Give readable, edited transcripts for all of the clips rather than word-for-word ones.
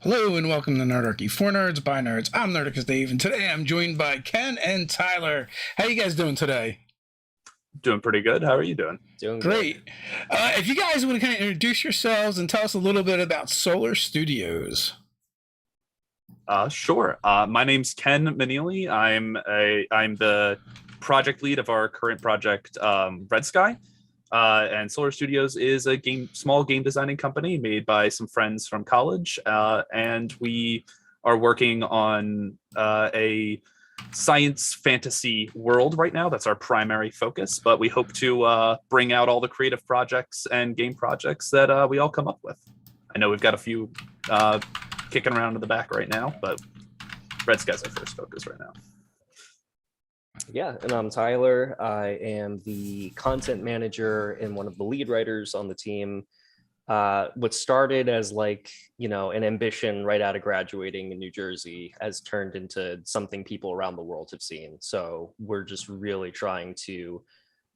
Hello and welcome to Nerdarchy. For nerds, by nerds. I'm Nerdicus Dave, and today I'm joined by Ken and Tyler. How you guys doing today? Doing pretty good. How are you doing? Doing Great. If you guys want to kind of introduce yourselves and tell us a little bit about Solar Studios. Sure. My name's Ken Manili. I'm the project lead of our current project, Red Sky. And Solar Studios is a small game designing company made by some friends from college. And we are working on a science fantasy world right now. That's our primary focus, but we hope to bring out all the creative projects and game projects that we all come up with. I know we've got a few kicking around in the back right now, but Red Sky's our first focus right now. Yeah, and I'm Tyler. I am the content manager and one of the lead writers on the team. What started as an ambition right out of graduating in New Jersey has turned into something people around the world have seen. So we're just really trying to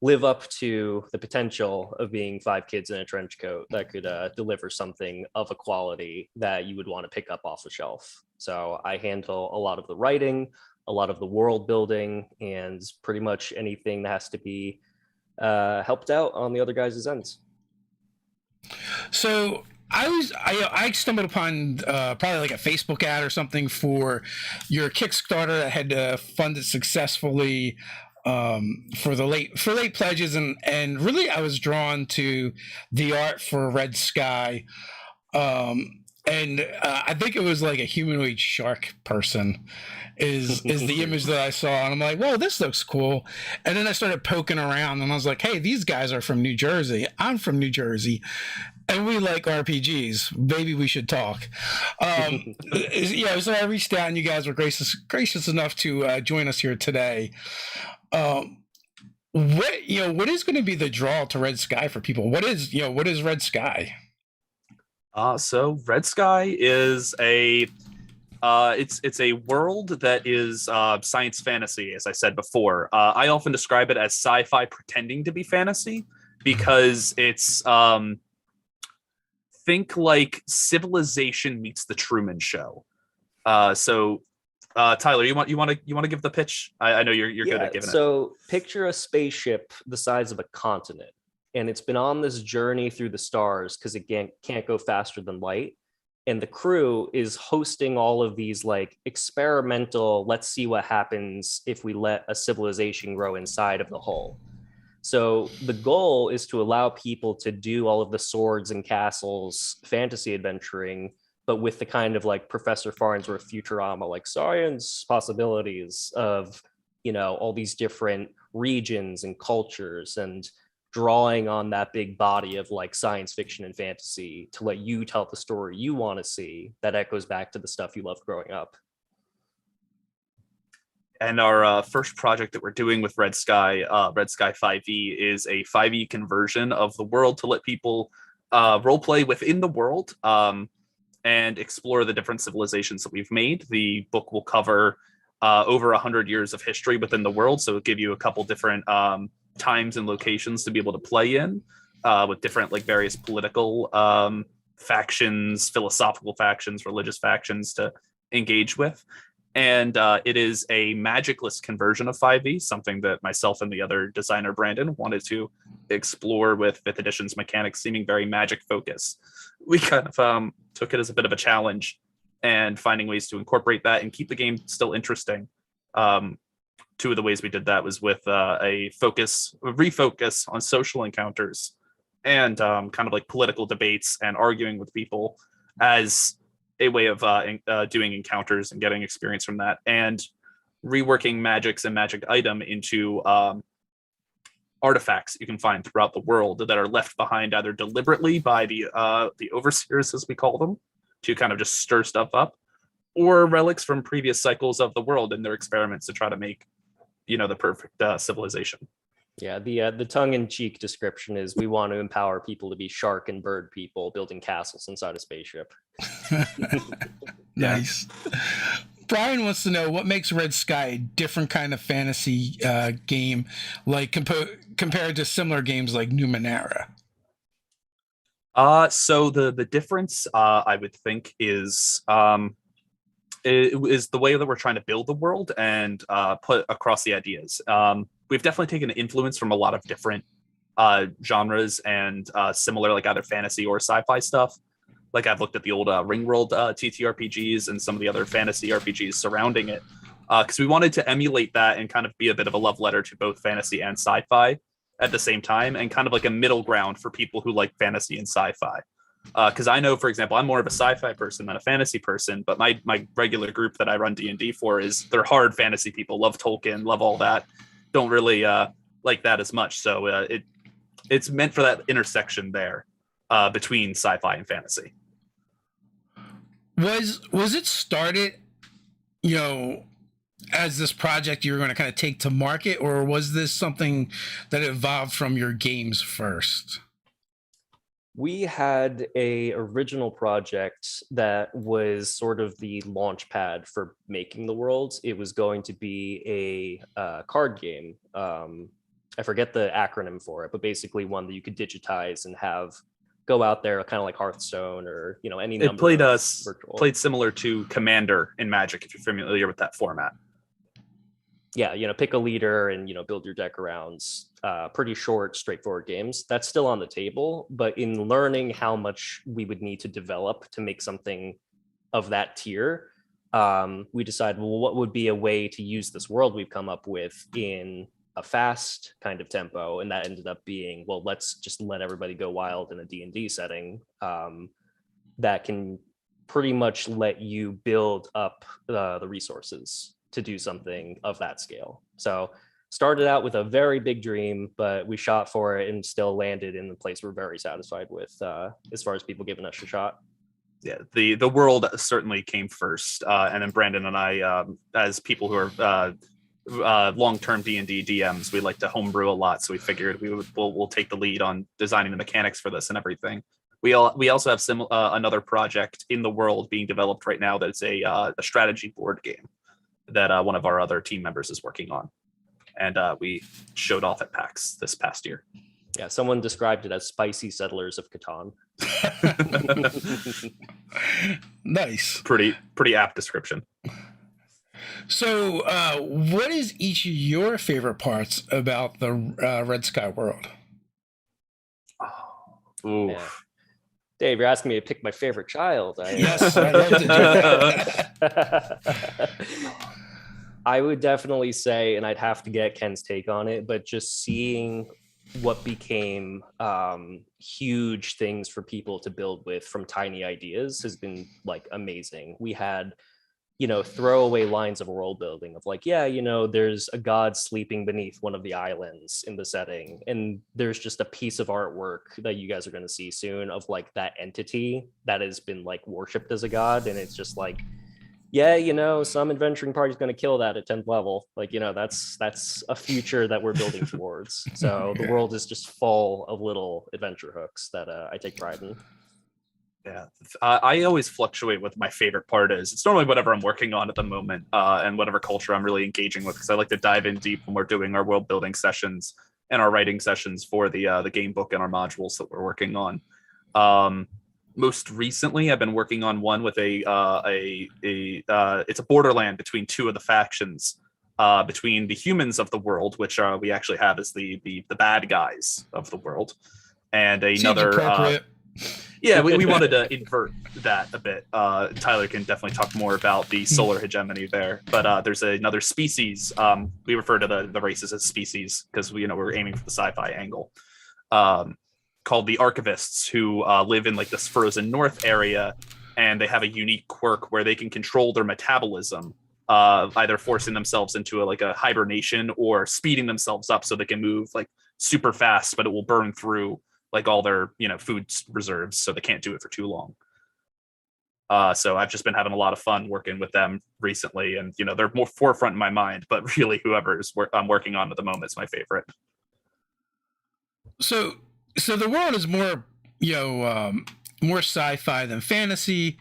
live up to the potential of being 5 kids in a trench coat that could deliver something of a quality that you would want to pick up off the shelf. So I handle a lot of the writing, a lot of the world building, and pretty much anything that has to be helped out on the other guys' ends. So I stumbled upon probably like a Facebook ad or something for your Kickstarter that had funded successfully for late pledges, and really I was drawn to the art for Red Sky. And I think it was like a humanoid shark person is the image that I saw, and I'm like, whoa, this looks cool. And then I started poking around, and I was like, hey, these guys are from New Jersey. I'm from New Jersey, and we like RPGs. Maybe we should talk. So I reached out, and you guys were gracious enough to join us here today. What is going to be the draw to Red Sky for people? What is Red Sky? So Red Sky is it's a world that is science fantasy, as I said before. I often describe it as sci-fi pretending to be fantasy because it's think like Civilization meets the Truman Show. Tyler, you want to give the pitch? I know you're good at giving it. So picture a spaceship the size of a continent, and it's been on this journey through the stars because it can't go faster than light. And the crew is hosting all of these experimental, let's see what happens if we let a civilization grow inside of the hull. So the goal is to allow people to do all of the swords and castles fantasy adventuring, but with the kind of Professor Farnsworth Futurama, science possibilities of, all these different regions and cultures, and drawing on that big body of science fiction and fantasy to let you tell the story you want to see that echoes back to the stuff you loved growing up. And our first project that we're doing with Red Sky 5e, is a 5e conversion of the world to let people roleplay within the world and explore the different civilizations that we've made. The book will cover over 100 years of history within the world, so it'll give you a couple different times and locations to be able to play in with different various political factions, philosophical factions, religious factions to engage with. And it is a magicless conversion of 5e, something that myself and the other designer, Brandon, wanted to explore with 5th edition's mechanics seeming very magic focused. We kind of took it as a bit of a challenge and finding ways to incorporate that and keep the game still interesting. 2 of the ways we did that was with a refocus on social encounters and kind of political debates and arguing with people as a way of doing encounters and getting experience from that, and reworking magics and magic item into artifacts you can find throughout the world that are left behind either deliberately by the overseers, as we call them, to kind of just stir stuff up, or relics from previous cycles of the world and their experiments to try to make the perfect civilization. Yeah, the tongue-in-cheek description is we want to empower people to be shark and bird people building castles inside a spaceship. Nice. Brian wants to know what makes Red Sky a different kind of fantasy game, compared to similar games like Numenera. So the difference, I would think, is the way that we're trying to build the world and put across the ideas. We've definitely taken influence from a lot of different genres and similar, like either fantasy or sci-fi stuff. Like I've looked at the old Ringworld TTRPGs and some of the other fantasy RPGs surrounding it, because we wanted to emulate that and kind of be a bit of a love letter to both fantasy and sci-fi at the same time, and kind of like a middle ground for people who like fantasy and sci-fi. Because I know, for example, I'm more of a sci-fi person than a fantasy person, but my regular group that I run D&D for they're hard fantasy people, love Tolkien, love all that, don't really like that as much. So it's meant for that intersection there between sci-fi and fantasy. Was it started, you know, as this project you were going to kind of take to market, or was this something that evolved from your games first? We had a original project that was sort of the launch pad for making the world. It was going to be a card game. I forget the acronym for it, but basically one that you could digitize and have go out there, kind of like Hearthstone or any It number played of virtual. played similar to Commander in Magic, if you're familiar with that format. Yeah, pick a leader and build your deck around pretty short, straightforward games. That's still on the table, but in learning how much we would need to develop to make something of that tier, we decided, well, what would be a way to use this world we've come up with in a fast kind of tempo? And that ended up being, well, let's just let everybody go wild in a D&D setting that can pretty much let you build up the resources to do something of that scale. So started out with a very big dream, but we shot for it and still landed in the place we're very satisfied with as far as people giving us a shot. Yeah, the world certainly came first, and then Brandon and I, as people who are long-term D&D DMs, we like to homebrew a lot, so we figured we'll take the lead on designing the mechanics for this and everything. We also have another project in the world being developed right now that's a strategy board game that one of our other team members is working on, and we showed off at PAX this past year. Yeah, someone described it as spicy Settlers of Catan. Nice. Pretty apt description. So, what is each of your favorite parts about the Red Sky world? Ooh. Yeah. Dave, you're asking me to pick my favorite child. Yes, I love to do that. I would definitely say, and I'd have to get Ken's take on it, but just seeing what became huge things for people to build with from tiny ideas has been like amazing. We had throwaway lines of world building of like, there's a god sleeping beneath one of the islands in the setting, and there's just a piece of artwork that you guys are going to see soon of like that entity that has been like worshipped as a god, and it's just like, some adventuring party's going to kill that at 10th level. Like, that's a future that we're building towards. So the world is just full of little adventure hooks that I take pride in. Yeah, I always fluctuate with my favorite part is. It's normally whatever I'm working on at the moment and whatever culture I'm really engaging with, because I like to dive in deep when we're doing our world building sessions and our writing sessions for the game book and our modules that we're working on. Most recently, I've been working on one with it's a borderland between two of the factions, between the humans of the world, which we actually have as the bad guys of the world, and another. Yeah, we wanted to invert that a bit. Tyler can definitely talk more about the solar hegemony there, but there's another species. We refer to the races as species because we're aiming for the sci-fi angle. Called the Archivists, who live in like this frozen north area, and they have a unique quirk where they can control their metabolism, either forcing themselves into a hibernation or speeding themselves up so they can move like super fast, but it will burn through like all their food reserves, so they can't do it for too long. So I've just been having a lot of fun working with them recently, and they're more forefront in my mind, but really whoever I'm working on at the moment is my favorite. So the world is more more sci-fi than fantasy.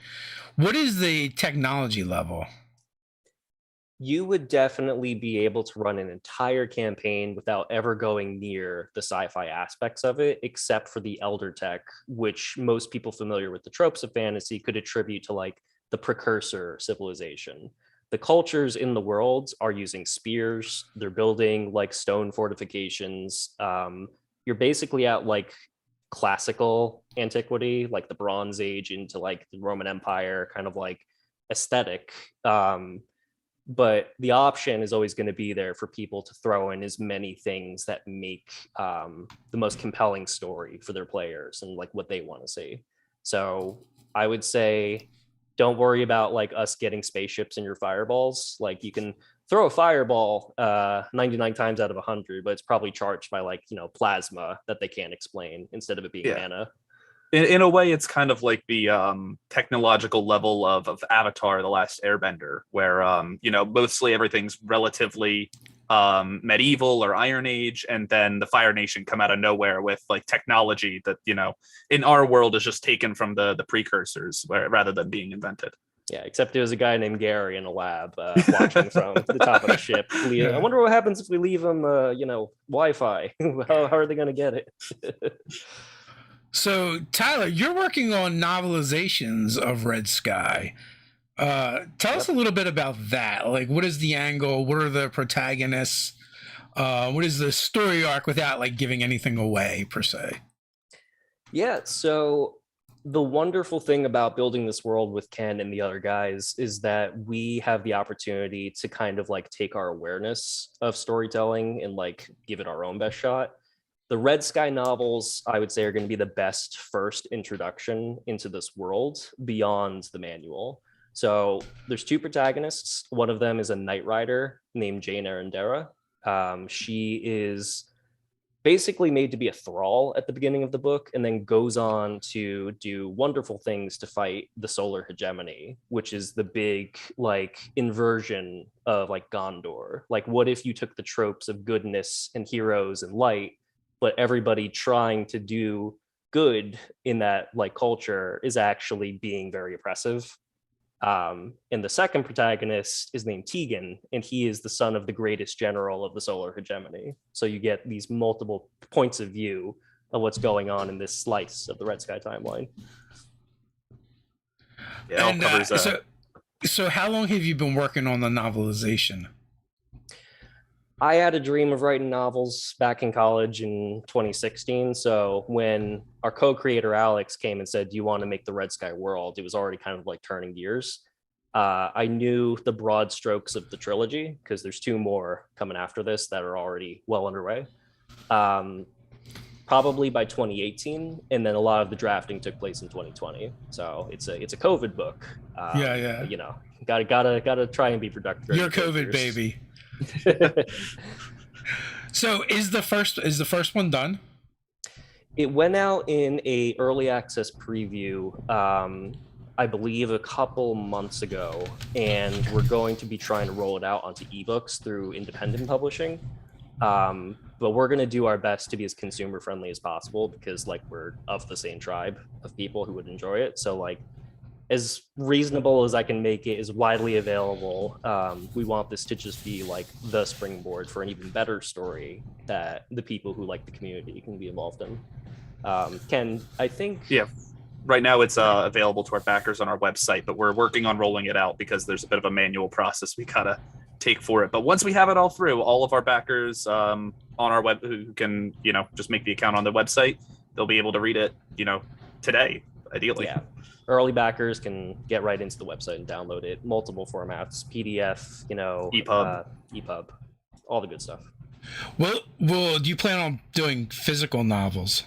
What is the technology level? You would definitely be able to run an entire campaign without ever going near the sci-fi aspects of it, except for the elder tech, which most people familiar with the tropes of fantasy could attribute to like the precursor civilization. The cultures in the worlds are using spears, they're building like stone fortifications. You're basically at like classical antiquity, like the Bronze Age into like the Roman Empire kind of like aesthetic. But the option is always going to be there for people to throw in as many things that make the most compelling story for their players and like what they want to see. So I would say don't worry about like us getting spaceships in your fireballs. Like you can throw a fireball 99 times out of 100, but it's probably charged by like, plasma that they can't explain instead of it being mana. In a way, it's kind of like the technological level of Avatar: The Last Airbender, where mostly everything's relatively medieval or Iron Age, and then the Fire Nation come out of nowhere with like technology that in our world is just taken from the precursors, rather than being invented. Yeah, except there was a guy named Gary in a lab watching from the top of the ship. Yeah. I wonder what happens if we leave him, Wi-Fi. How are they going to get it? So, Tyler, you're working on novelizations of Red Sky. Tell us a little bit about that. Like, what is the angle? What are the protagonists? What is the story arc without like giving anything away per se? Yeah, so the wonderful thing about building this world with Ken and the other guys is that we have the opportunity to kind of like take our awareness of storytelling and like give it our own best shot. The Red Sky novels, I would say, are going to be the best first introduction into this world beyond the manual. So there's two protagonists. One of them is a Knight Rider named Jane Arendera. She is basically made to be a thrall at the beginning of the book and then goes on to do wonderful things to fight the solar hegemony, which is the big like inversion of like Gondor. Like, what if you took the tropes of goodness and heroes and light, but everybody trying to do good in that like culture is actually being very oppressive. And the second protagonist is named Tegan, and he is the son of the greatest general of the solar hegemony. So you get these multiple points of view of what's going on in this slice of the Red Sky timeline. Yeah, it all covers so how long have you been working on the novelization? I had a dream of writing novels back in college in 2016. So when our co-creator Alex came and said, "Do you want to make the Red Sky world?" It was already kind of like turning gears. I knew the broad strokes of the trilogy because there's two more coming after this that are already well underway. Probably by 2018, and then a lot of the drafting took place in 2020. So it's a COVID book. Yeah. Gotta try and be productive. You're COVID, baby. So is the first one done? It went out in a early access preview, I believe a couple months ago, and we're going to be trying to roll it out onto ebooks through independent publishing. But we're going to do our best to be as consumer friendly as possible because like we're of the same tribe of people who would enjoy it. So like as reasonable as I can make it, is widely available. We want this to just be like the springboard for an even better story that the people who like the community can be involved in. Ken, I think... Yeah, right now it's available to our backers on our website, but we're working on rolling it out because there's a bit of a manual process we gotta take for it. But once we have it all through, all of our backers on our web who can, just make the account on the website, they'll be able to read it, today, ideally. Yeah. Early backers can get right into the website and download it. Multiple formats, PDF, EPUB, all the good stuff. Well, do you plan on doing physical novels?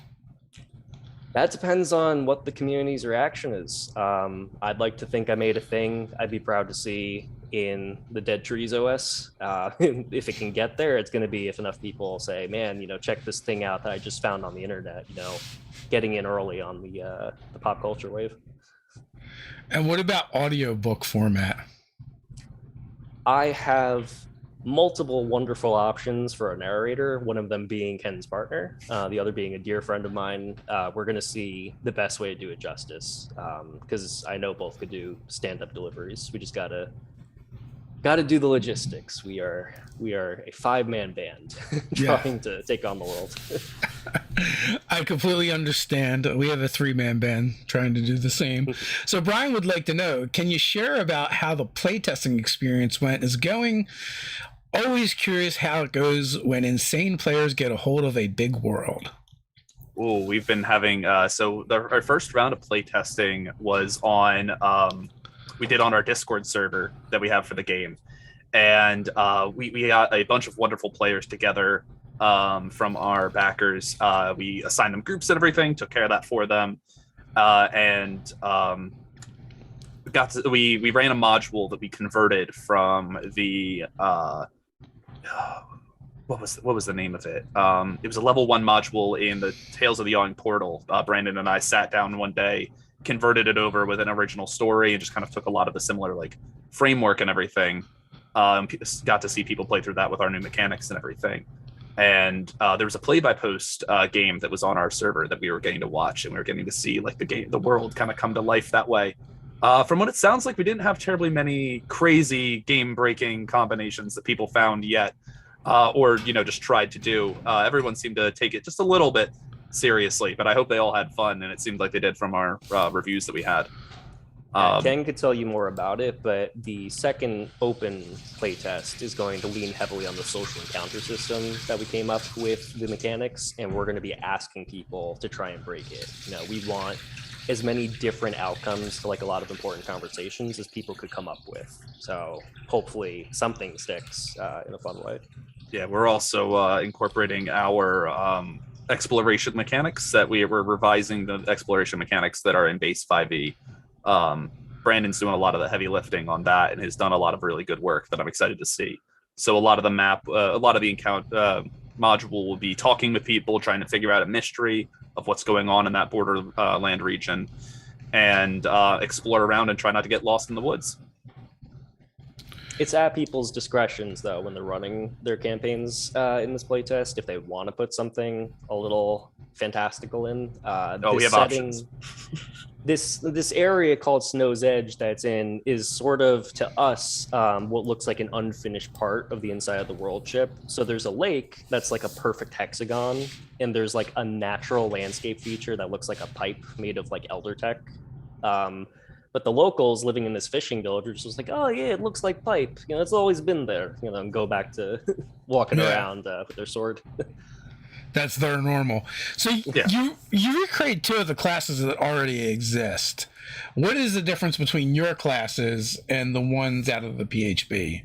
That depends on what the community's reaction is. I'd like to think I made a thing I'd be proud to see in the Dead Trees OS. If it can get there, it's going to be if enough people say, man, check this thing out that I just found on the internet, getting in early on the pop culture wave. And what about audiobook format? I have multiple wonderful options for a narrator, one of them being Ken's partner, the other being a dear friend of mine. We're going to see the best way to do it justice, because I know both could do stand-up deliveries. We just got to got to do the logistics. We are a 5-man band trying to take on the world. I completely understand. We have a 3-man band trying to do the same. So Brian would like to know, can you share about how the playtesting experience went? Is going always curious how it goes when insane players get a hold of a big world. Oh, we've been having our first round of playtesting was on we did on our Discord server that we have for the game, and we got a bunch of wonderful players together from our backers. We assigned them groups and everything, took care of that for them, and we ran a module that we converted from the what was the name of it? It was a level 1 module in the Tales of the Yawning Portal. Brandon and I sat down one day, converted it over with an original story, and just kind of took a lot of the similar like framework and everything. Got to see people play through that with our new mechanics and everything. And there was a play-by-post game that was on our server that we were getting to watch, and we were getting to see like the world kind of come to life that way. From what it sounds like, we didn't have terribly many crazy game-breaking combinations that people found yet. Or just tried to do. Everyone seemed to take it just a little bit seriously, but I hope they all had fun, and it seemed like they did from our reviews that we had. Ken could tell you more about it, but the second open playtest is going to lean heavily on the social encounter system that we came up with the mechanics, and we're going to be asking people to try and break it. We want as many different outcomes to like a lot of important conversations as people could come up with. So hopefully something sticks in a fun way. Yeah, we're also incorporating our exploration mechanics that we're revising the exploration mechanics that are in base 5e. Brandon's doing a lot of the heavy lifting on that and has done a lot of really good work that I'm excited to see. So a lot of the map, a lot of the encounter module will be talking with people, trying to figure out a mystery of what's going on in that border land region, and explore around and try not to get lost in the woods. It's at people's discretions, though, when they're running their campaigns in this playtest, if they want to put something a little fantastical in. We have options. This area called Snow's Edge that's in is sort of, to us, what looks like an unfinished part of the inside of the world ship. So there's a lake that's like a perfect hexagon, and there's like a natural landscape feature that looks like a pipe made of like elder tech. But the locals living in this fishing village are just like, oh yeah, it looks like pipe. It's always been there. And go back to walking around with their sword. That's their normal. So you recreate 2 of the classes that already exist. What is the difference between your classes and the ones out of the PHB?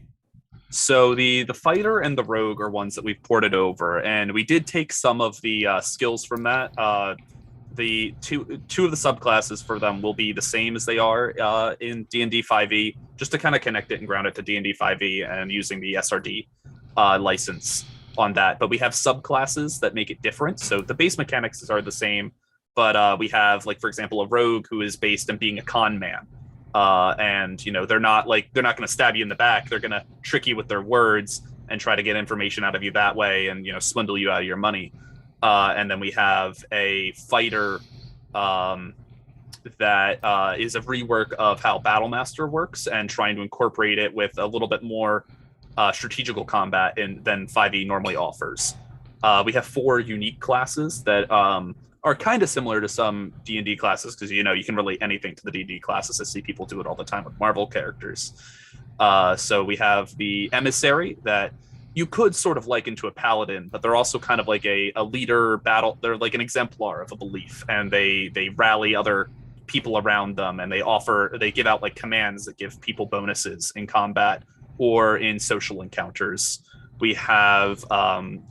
So the fighter and the rogue are ones that we've ported over, and we did take some of the skills from that. The two of the subclasses for them will be the same as they are in D&D 5e, just to kind of connect it and ground it to D&D 5e and using the SRD license on that. But we have subclasses that make it different. So the base mechanics are the same, but we have, like, for example, a rogue who is based on being a con man. And they're not going to stab you in the back. They're going to trick you with their words and try to get information out of you that way, and swindle you out of your money. And then we have a fighter that is a rework of how Battlemaster works and trying to incorporate it with a little bit more strategical combat than 5e normally offers. We have 4 unique classes that are kind of similar to some D&D classes, because you can relate anything to the D&D classes. I see people do it all the time with Marvel characters. So we have the Emissary that you could sort of liken to a paladin, but they're also kind of like a leader battle. They're like an exemplar of a belief, and they rally other people around them, and they give out like commands that give people bonuses in combat or in social encounters. We have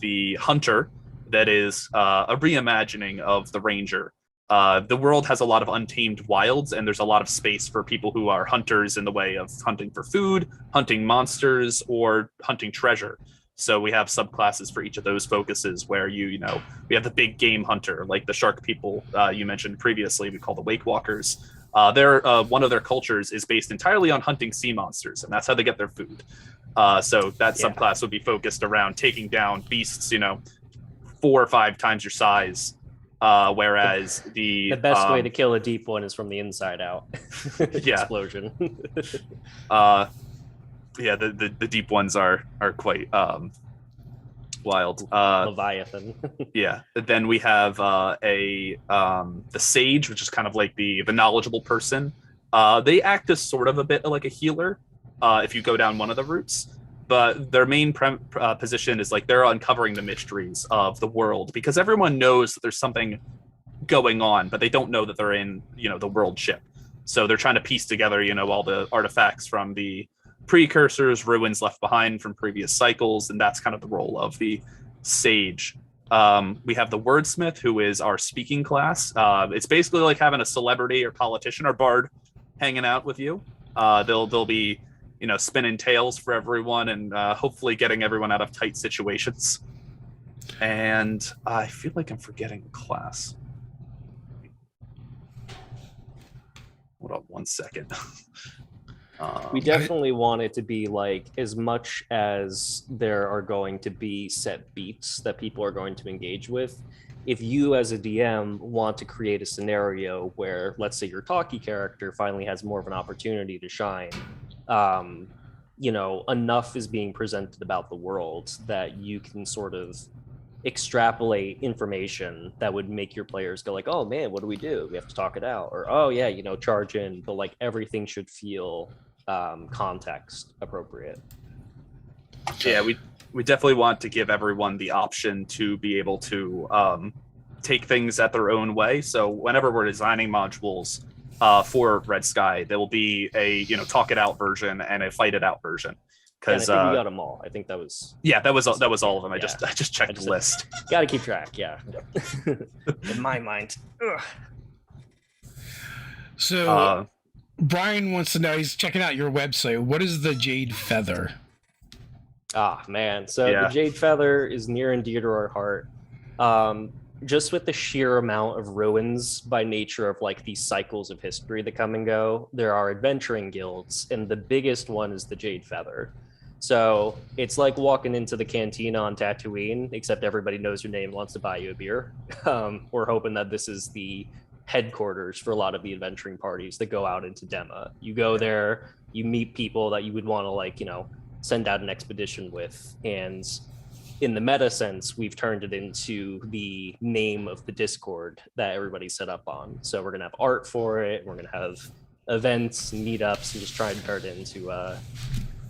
the Hunter that is a reimagining of the Ranger. The world has a lot of untamed wilds, and there's a lot of space for people who are hunters in the way of hunting for food, hunting monsters, or hunting treasure. So we have subclasses for each of those focuses where we have the big game hunter, like the shark people you mentioned previously, we call the Wake Walkers. One of their cultures is based entirely on hunting sea monsters, and that's how they get their food. So that subclass would be focused around taking down beasts, 4 or 5 times your size. Whereas the best way to kill a deep one is from the inside out. Yeah. Explosion. Yeah, the deep ones are quite wild. Leviathan. Yeah. Then we have the sage, which is kind of like the knowledgeable person. They act as sort of a bit like a healer if you go down one of the routes. But their main position is like they're uncovering the mysteries of the world because everyone knows that there's something going on, but they don't know that they're in the world ship. So they're trying to piece together all the artifacts from the precursors, ruins left behind from previous cycles, and that's kind of the role of the sage. We have the wordsmith, who is our speaking class. It's basically like having a celebrity or politician or bard hanging out with you. They'll be spinning tales for everyone and hopefully getting everyone out of tight situations. And I feel like I'm forgetting a class. Hold on one second. We definitely want it to be like, as much as there are going to be set beats that people are going to engage with, if you as a DM want to create a scenario where, let's say, your talkie character finally has more of an opportunity to shine, enough is being presented about the world that you can sort of extrapolate information that would make your players go like, oh man, what do? We have to talk it out. Or, oh yeah, charge in. But like everything should feel context appropriate. Yeah, we definitely want to give everyone the option to be able to take things at their own way. So whenever we're designing modules for Red Sky, there will be a talk it out version and a fight it out version. Because I think we got them all. I think that was all of them. Yeah. I just checked the list. Got to keep track. Yeah. In my mind. Ugh. So Brian wants to know, he's checking out your website. What is the Jade Feather? Ah, man. So the Jade Feather is near and dear to our heart. Just with the sheer amount of ruins by nature of like these cycles of history that come and go, there are adventuring guilds, and the biggest one is the Jade Feather. So it's like walking into the cantina on Tatooine, except everybody knows your name and wants to buy you a beer. We're hoping that this is the headquarters for a lot of the adventuring parties that go out into Dema. You go there, you meet people that you would want to send out an expedition with. And in the meta sense, we've turned it into the name of the Discord that everybody's set up on. So we're going to have art for it. We're going to have events, meetups, and just try and turn it into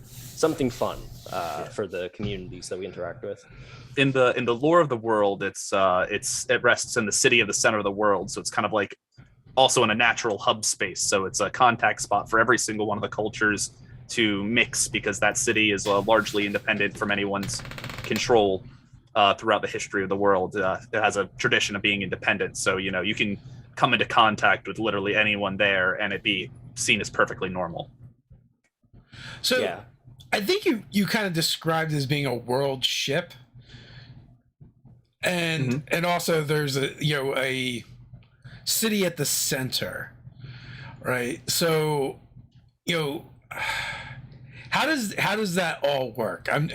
something fun for the communities that we interact with. In the lore of the world, it rests in the city of the center of the world, so it's kind of like also in a natural hub space. So it's a contact spot for every single one of the cultures to mix, because that city is largely independent from anyone's control throughout the history of the world. It has a tradition of being independent, so you can come into contact with literally anyone there and it be seen as perfectly normal. So yeah. I think you kind of described it as being a world ship, and and also there's a city at the center, right? So how does that all work? I'm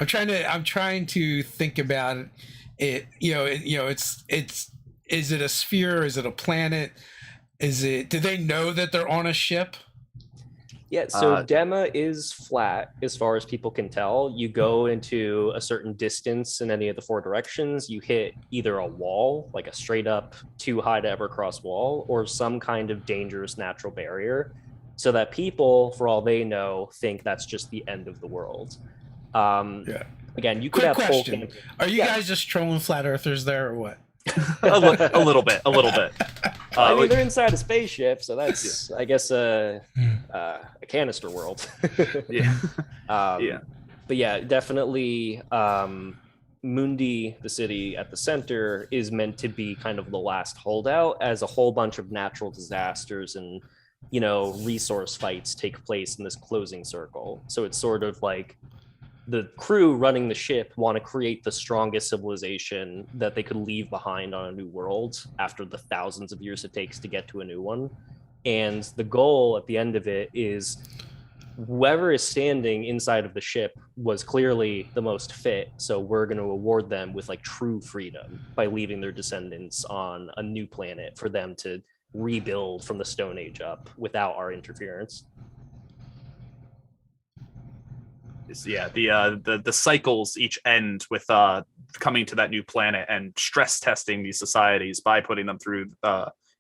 trying to think about it. It's is it a sphere? Is it a planet? Do they know that they're on a ship? Yeah, so Dema is flat as far as people can tell. You go into a certain distance in any of the four directions, you hit either a wall, like a straight up too high to ever cross wall, or some kind of dangerous natural barrier, so that people, for all they know, think that's just the end of the world. Again, you could have question. Are you guys just trolling flat earthers there or what? a little bit. I mean, they're inside a spaceship, so that's I guess a canister world. But yeah, definitely Mundi, the city at the center, is meant to be kind of the last holdout, as a whole bunch of natural disasters and resource fights take place in this closing circle. So it's sort of like the crew running the ship want to create the strongest civilization that they could leave behind on a new world after the thousands of years it takes to get to a new one. And the goal at the end of it is whoever is standing inside of the ship was clearly the most fit. So we're going to award them with true freedom by leaving their descendants on a new planet for them to rebuild from the Stone Age up without our interference. Yeah, the cycles each end with coming to that new planet and stress testing these societies by putting them through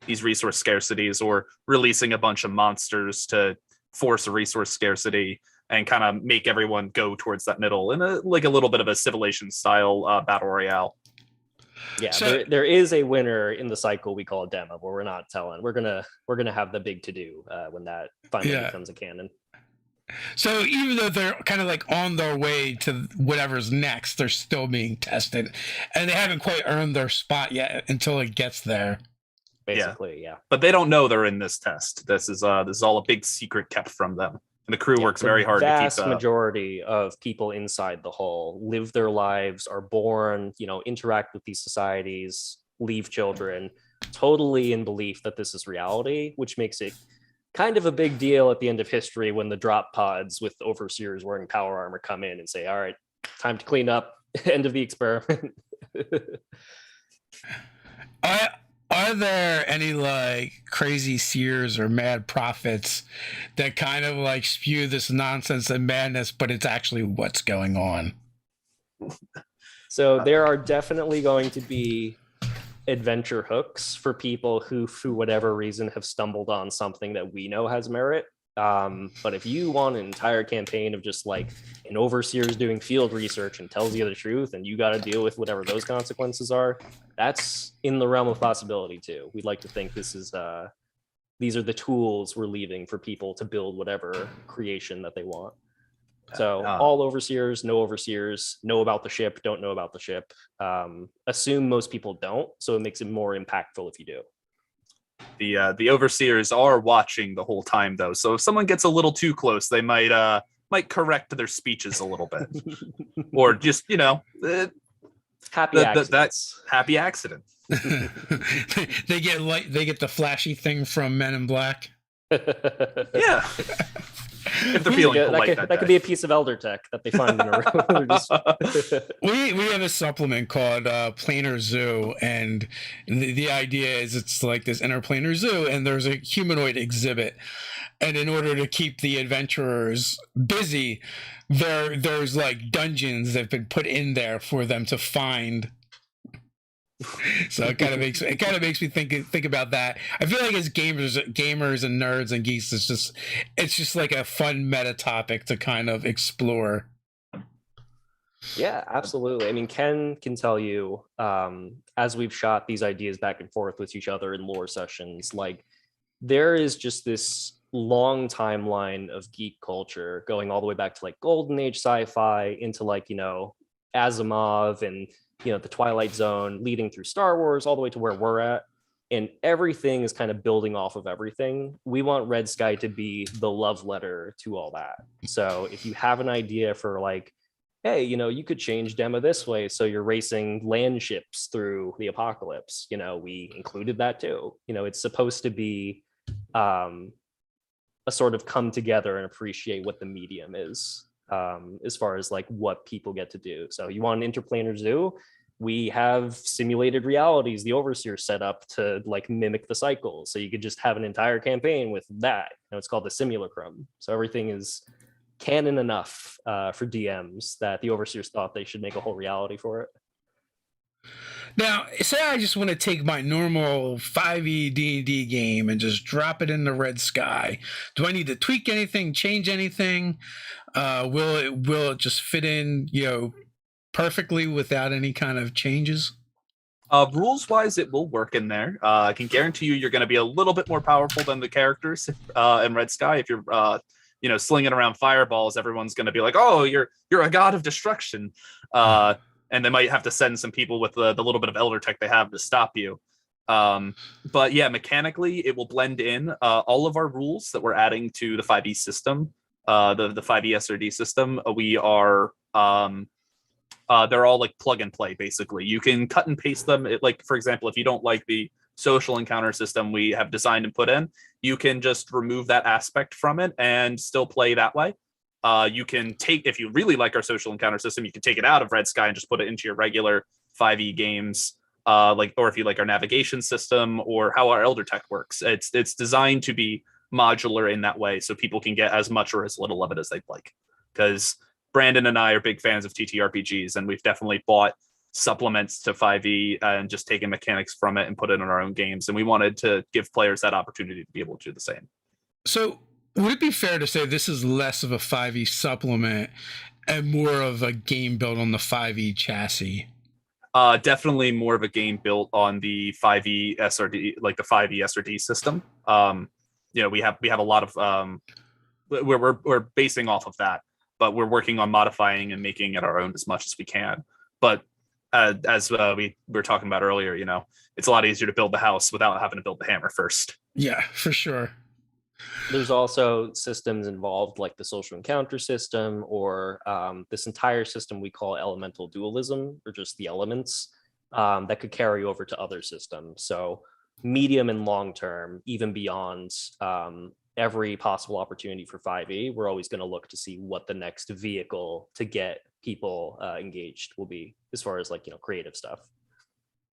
these resource scarcities, or releasing a bunch of monsters to force a resource scarcity and kind of make everyone go towards that middle in a little bit of a Civilization style battle royale. Yeah, So- there is a winner in the cycle we call a demo, where we're not telling. We're gonna have the big to do when that finally Yeah. becomes a canon. So even though they're kind of like on their way to whatever's next, they're still being tested, and they haven't quite earned their spot yet until it gets there. Basically, yeah. But they don't know they're in this test. This is all a big secret kept from them, and the crew Yeah, works the very hard to keep. Vast majority of people inside the hull live their lives, are born, interact with these societies, leave children, totally in belief that this is reality, which makes it kind of a big deal at the end of history when the drop pods with overseers wearing power armor come in and say, all right, time to clean up, end of the experiment. Are there any like crazy seers or mad prophets that kind of like spew this nonsense and madness, but it's actually what's going on? So there are definitely going to be adventure hooks for people who, for whatever reason, have stumbled on something that we know has merit. But if you want an entire campaign of just like an overseer's doing field research and tells you the truth, and you got to deal with whatever those consequences are, that's in the realm of possibility too. We'd like to think this is these are the tools we're leaving for people to build whatever creation that they want. So all overseers, no overseers, know about the ship, don't know about the ship. Assume most people don't, so it makes it more impactful if you do. The overseers are watching the whole time, though. So if someone gets a little too close, they might correct their speeches a little bit, or just happy accidents. That's happy accident. They get the flashy thing from Men in Black. Yeah. If they're feeling polite that could be a piece of elder tech that they find in a room. We have a supplement called Planar Zoo, and the idea is it's like this interplanar zoo, and there's a humanoid exhibit, and in order to keep the adventurers busy, there's like dungeons that have been put in there for them to find. So it kind of makes me think about that. I feel like as gamers and nerds and geeks, it's just like a fun meta topic to kind of explore. Yeah, absolutely. I mean, Ken can tell you, as we've shot these ideas back and forth with each other in lore sessions, like there is just this long timeline of geek culture going all the way back to like Golden Age sci-fi into like, Asimov and the Twilight Zone, leading through Star Wars all the way to where we're at, and everything is kind of building off of everything. We want Red Sky to be the love letter to all that. So if you have an idea for like, hey, you could change demo this way so you're racing land ships through the apocalypse, we included that too. It's supposed to be a sort of come together and appreciate what the medium is. As far as like what people get to do. So you want an interplanar zoo, we have simulated realities the overseer set up to like mimic the cycle, so you could just have an entire campaign with that. It's called the simulacrum, so everything is canon enough for DMs that the overseers thought they should make a whole reality for it. Now, say I just want to take my normal 5e D&D game and just drop it in the Red Sky. Do I need to tweak anything, change anything? Will it just fit in, perfectly without any kind of changes? Rules wise, it will work in there. I can guarantee you're going to be a little bit more powerful than the characters in Red Sky. If you're slinging around fireballs, everyone's going to be like, oh, you're a god of destruction. And they might have to send some people with the little bit of elder tech they have to stop you. But yeah, mechanically, it will blend in. All of our rules that we're adding to the 5e system, the 5e SRD system, we are they're all like plug and play. Basically, you can cut and paste them. Like, for example, if you don't like the social encounter system we have designed and put in, you can just remove that aspect from it and still play that way. You can take, if you really like our social encounter system, you can take it out of Red Sky and just put it into your regular 5e games. Or if you like our navigation system or how our elder tech works, it's designed to be modular in that way, so people can get as much or as little of it as they'd like. Because Brandon and I are big fans of TTRPGs, and we've definitely bought supplements to 5e and just taken mechanics from it and put it in our own games. And we wanted to give players that opportunity to be able to do the same. So would it be fair to say this is less of a 5e supplement and more of a game built on the 5e chassis? Definitely more of a game built on the 5e SRD, like the 5e SRD system. We have a lot of we're basing off of that, but we're working on modifying and making it our own as much as we can. But as we were talking about earlier, it's a lot easier to build the house without having to build the hammer first. Yeah, for sure. There's also systems involved like the social encounter system, or this entire system we call elemental dualism, or just the elements that could carry over to other systems. So medium and long term, even beyond every possible opportunity for 5e, we're always going to look to see what the next vehicle to get people engaged will be, as far as creative stuff.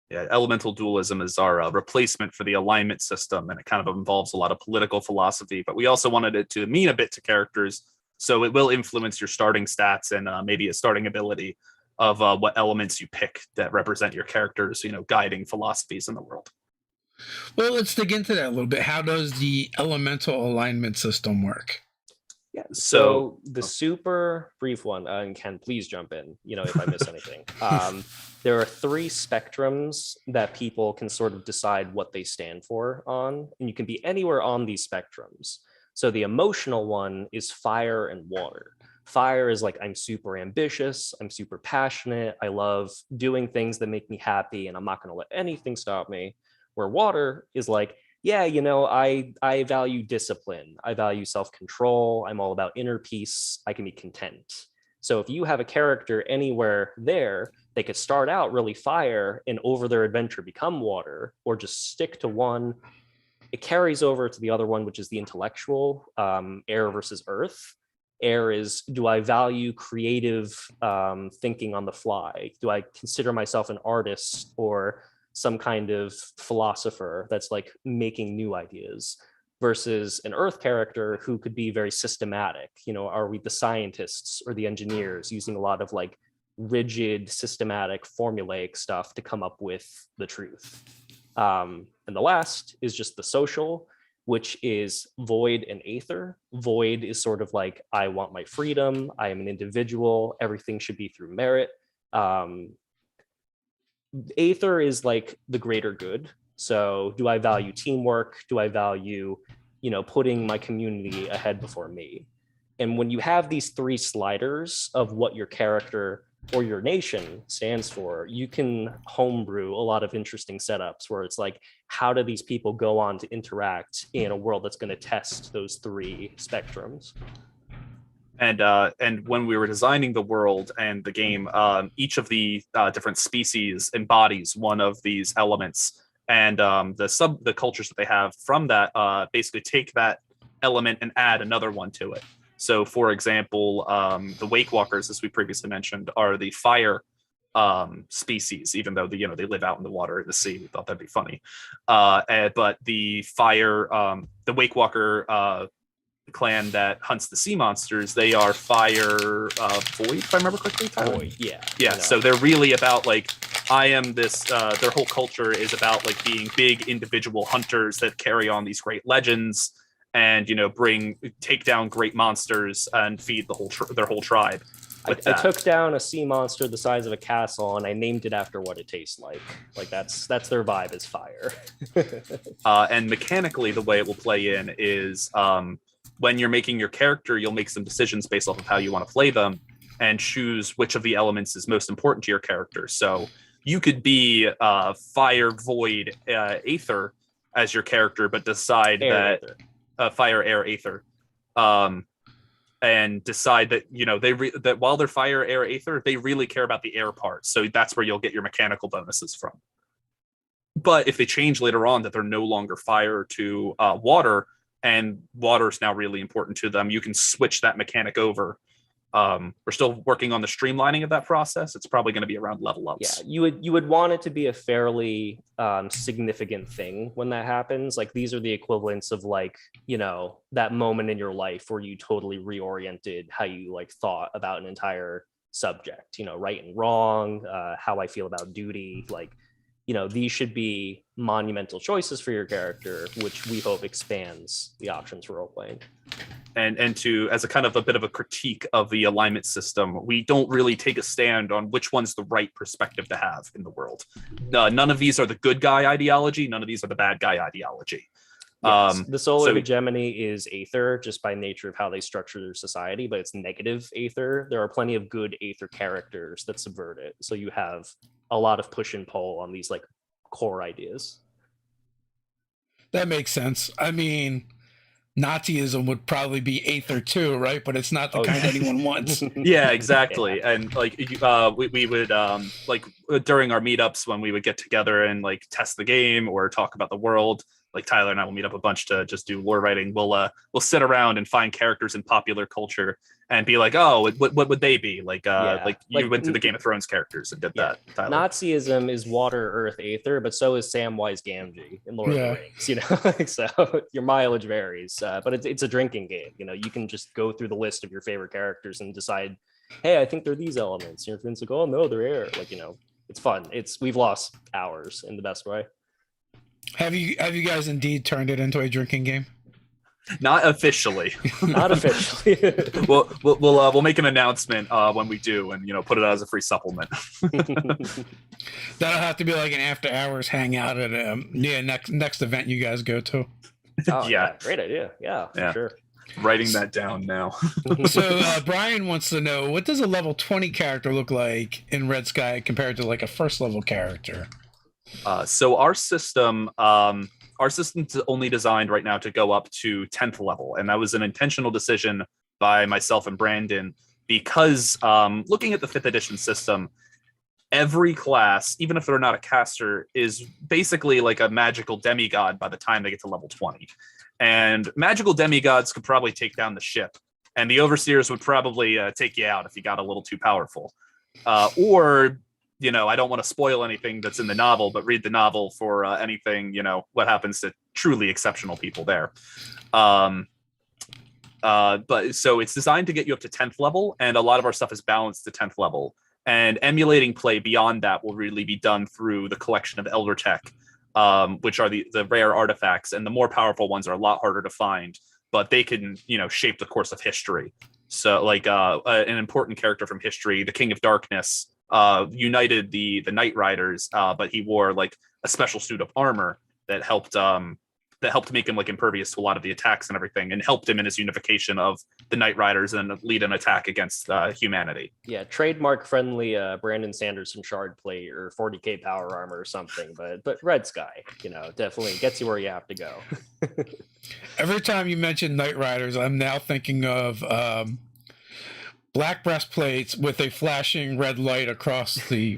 Yeah, elemental dualism is our replacement for the alignment system, and it kind of involves a lot of political philosophy, but we also wanted it to mean a bit to characters, so it will influence your starting stats and maybe a starting ability of what elements you pick that represent your characters, guiding philosophies in the world. Well, let's dig into that a little bit. How does the elemental alignment system work? Yeah, so the super brief one, and Ken, please jump in, if I miss anything. There are 3 spectrums that people can sort of decide what they stand for on, and you can be anywhere on these spectrums. So the emotional one is fire and water. Fire is like, I'm super ambitious, I'm super passionate, I love doing things that make me happy, and I'm not going to let anything stop me. Where water is like, yeah, I value discipline, I value self-control, I'm all about inner peace, I can be content. So if you have a character anywhere there, they could start out really fire and over their adventure become water, or just stick to one. It carries over to the other one, which is the intellectual, air versus earth. Air is, do I value creative thinking on the fly? Do I consider myself an artist or some kind of philosopher that's like making new ideas? Versus an earth character who could be very systematic. Are we the scientists or the engineers using a lot of like rigid, systematic, formulaic stuff to come up with the truth? And the last is just the social, which is void and aether. Void is sort of like, I want my freedom, I am an individual, everything should be through merit. Aether is like the greater good. So do I value teamwork? Do I value, putting my community ahead before me? And when you have these 3 sliders of what your character or your nation stands for, you can homebrew a lot of interesting setups where it's like, how do these people go on to interact in a world that's going to test those 3 spectrums? And when we were designing the world and the game, each of the different species embodies one of these elements, and the cultures that they have from that basically take that element and add another one to it. So, for example, the Wake Walkers, as we previously mentioned, are the fire species, even though they live out in the water in the sea. We thought that'd be funny, but the fire, the Wake Walker clan that hunts the sea monsters, they are fire void, if I remember correctly. Void, yeah. So they're really about like, I am this their whole culture is about like being big individual hunters that carry on these great legends and take down great monsters and feed their whole tribe. I took down a sea monster the size of a castle and I named it after what it tastes like. Like that's their vibe, is fire. And mechanically, the way it will play in is when you're making your character, you'll make some decisions based off of how you want to play them and choose which of the elements is most important to your character. So you could be fire, void, aether as your character, but decide fire, air, aether, and decide that that while they're fire, air, aether, they really care about the air part. So that's where you'll get your mechanical bonuses from. But if they change later on that they're no longer fire to water, and water is now really important to them, you can switch that mechanic over We're still working on the streamlining of that process. It's probably going to be around level ups. Yeah, you would want it to be a fairly significant thing when that happens. Like these are the equivalents of like, you know, that moment in your life where you totally reoriented how you like thought about an entire subject, you know, right and wrong, how I feel about duty. Like, you know, these should be monumental choices for your character, which we hope expands the options for role playing. And to, as a kind of a bit of a critique of the alignment system, we don't really take a stand on which one's the right perspective to have in the world. None of these are the good guy ideology. None of these are the bad guy ideology. Yes, the solar hegemony is Aether just by nature of how they structure their society, but it's negative Aether. There are plenty of good Aether characters that subvert it. So you have a lot of push and pull on these like core ideas. That makes sense. I mean, Nazism would probably be Aether too, right? But it's not the kind anyone wants. Yeah, exactly. Yeah. And like we would like during our meetups when we would get together and like test the game or talk about the world, like Tyler and I will meet up a bunch to just do lore writing. We'll sit around and find characters in popular culture and be like, oh, what would they be? Like like you went to the Game of Thrones characters and did that, Tyler. Nazism is water, earth, Aether, but so is Samwise Gamgee in Lord of the Rings, you know? So your mileage varies, but it's a drinking game. You know, you can just go through the list of your favorite characters and decide, hey, I think they're these elements. Your friends like, oh no, they're air. Like, you know, it's fun. We've lost hours in the best way. Have you guys indeed turned it into a drinking game? Not officially. Not officially. We'll make an announcement when we do, and you know, put it out as a free supplement. That'll have to be like an after hours hangout at next event you guys go to. Oh, yeah, great idea. Yeah, for sure. Writing that down now. So Brian wants to know, what does a level 20 character look like in Red Sky compared to like a first level character? So our system's only designed right now to go up to 10th level, and that was an intentional decision by myself and Brandon because looking at the 5th edition system, every class, even if they're not a caster, is basically like a magical demigod by the time they get to level 20. And magical demigods could probably take down the ship, and the overseers would probably take you out if you got a little too powerful. Or, you know, I don't want to spoil anything that's in the novel, but read the novel for anything, you know, what happens to truly exceptional people there. But so it's designed to get you up to 10th level, and a lot of our stuff is balanced to 10th level. And emulating play beyond that will really be done through the collection of Elder Tech, which are the rare artifacts, and the more powerful ones are a lot harder to find, but they can, you know, shape the course of history. So like an important character from history, the King of Darkness, united the Night Riders, but he wore like a special suit of armor that helped make him like impervious to a lot of the attacks and everything, and helped him in his unification of the Night Riders and lead an attack against humanity. Yeah, trademark friendly Brandon Sanderson shard plate or 40k power armor or something, but Red Sky, you know, definitely gets you where you have to go. Every time you mention Night Riders, I'm now thinking of black breastplates with a flashing red light across the